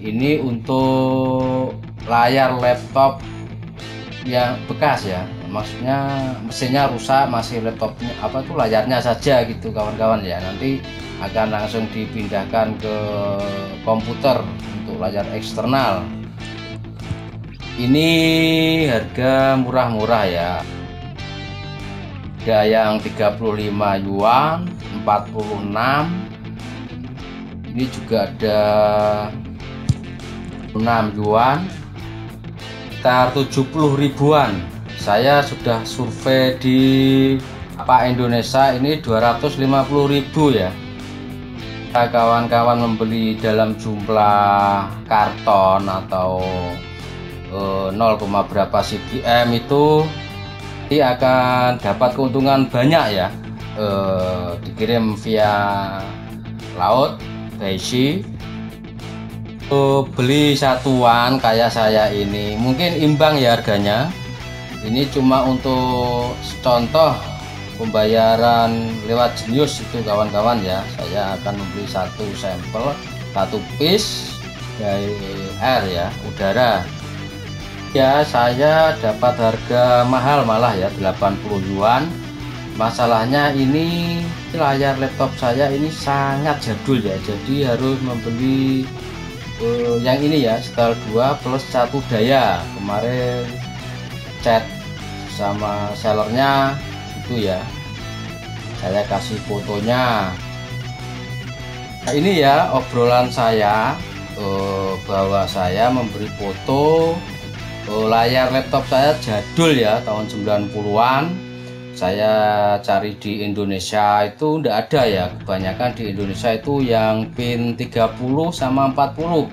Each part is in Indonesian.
Ini untuk layar laptop yang bekas ya, maksudnya mesinnya rusak, masih laptopnya layarnya saja gitu kawan-kawan ya. Nanti akan langsung dipindahkan ke komputer untuk layar eksternal. Ini harga murah-murah ya, ada yang 35 yuan, 46, ini juga ada 6 yuan, sekitar 70 ribuan. Saya sudah survei di Indonesia ini 250.000 ya. Kawan-kawan membeli dalam jumlah karton atau 0, berapa cm itu akan dapat keuntungan banyak ya. Dikirim via laut by sea. Beli satuan kayak saya ini mungkin imbang ya harganya. Ini cuma untuk contoh pembayaran lewat Genius itu kawan-kawan ya. Saya akan membeli satu sampel, satu piece dari air ya, udara ya. Saya dapat harga mahal malah ya, 80 yuan. Masalahnya ini layar laptop saya ini sangat jadul ya, jadi harus membeli yang ini ya, setel 2 plus 1 daya. Kemarin chat sama sellernya itu ya, saya kasih fotonya. Nah, ini ya obrolan saya bahwa saya memberi foto layar laptop saya jadul ya, tahun 90-an. Saya cari di Indonesia itu enggak ada ya, kebanyakan di Indonesia itu yang pin 30 sama 40,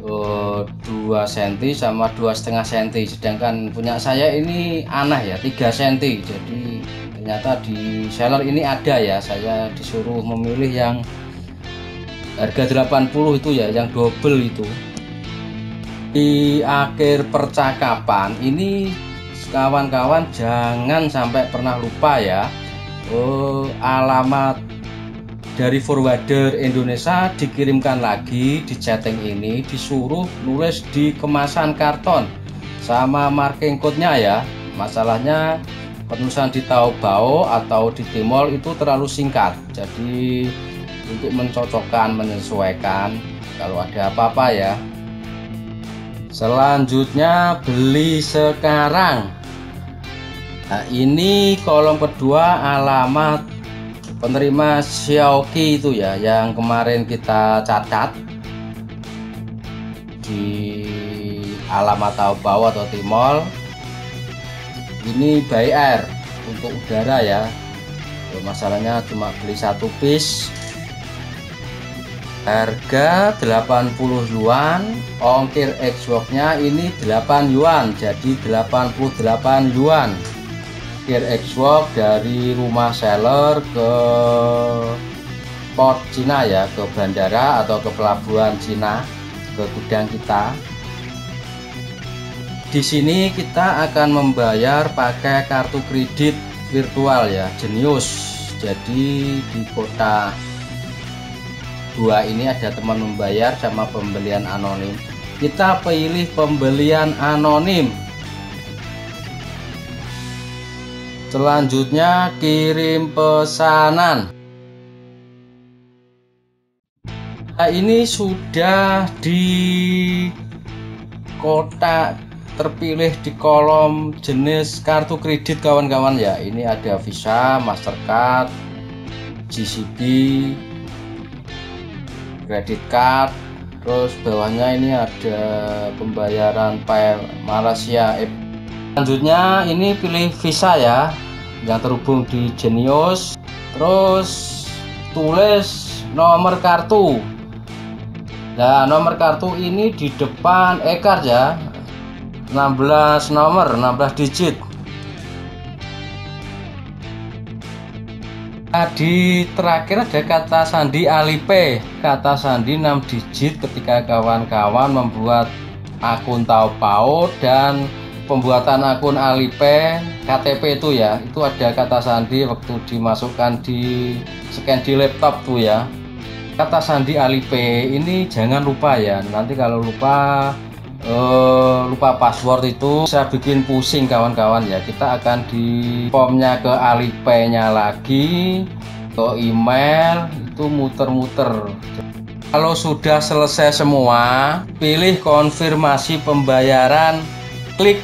2 cm sama 2,5 cm, sedangkan punya saya ini aneh ya, 3 cm. Jadi ternyata di seller ini ada ya, saya disuruh memilih yang harga 80 itu ya, yang double itu. Di akhir percakapan ini kawan-kawan jangan sampai pernah lupa ya, alamat dari forwarder Indonesia dikirimkan lagi di chatting ini, disuruh nulis di kemasan karton sama marking code-nya ya. Masalahnya penulisan di Taobao atau di Tmall itu terlalu singkat, jadi untuk mencocokkan, menyesuaikan kalau ada apa-apa ya. Selanjutnya beli sekarang. Nah, ini kolom kedua alamat penerima Xiaoki itu ya, yang kemarin kita catat di alamat Taobao atau Tmall. Ini by air untuk udara ya. Masalahnya cuma beli satu piece, harga 80 yuan, ongkir Xbox-nya ini 8 yuan, jadi 88 yuan. Ongkir Xbox dari rumah seller ke port Cina ya, ke bandara atau ke pelabuhan Cina, ke gudang kita. Di sini kita akan membayar pakai kartu kredit virtual ya, Genius. Jadi di kota 2 ini ada teman membayar sama pembelian anonim. Kita pilih pembelian anonim. Selanjutnya kirim pesanan. Nah, ini sudah di kotak terpilih di kolom jenis kartu kredit kawan-kawan ya. Ini ada Visa, Mastercard, GCB, credit card, terus bawahnya ini ada pembayaran PayPal Malaysia. Selanjutnya ini pilih Visa ya, yang terhubung di Genius, terus tulis nomor kartu. Nah, nomor kartu ini di depan e-card ya, 16 nomor, 16 digit. Di terakhir ada kata sandi Alipay, kata sandi 6 digit ketika kawan-kawan membuat akun Taobao dan pembuatan akun Alipay KTP itu ya, itu ada kata sandi waktu dimasukkan di scan di laptop tuh ya. kata sandi Alipay ini jangan lupa ya, nanti kalau lupa password itu bisa bikin pusing kawan-kawan ya. Kita akan di formnya ke Alipay-nya lagi, ke email, itu muter-muter. Kalau sudah selesai semua, pilih konfirmasi pembayaran, klik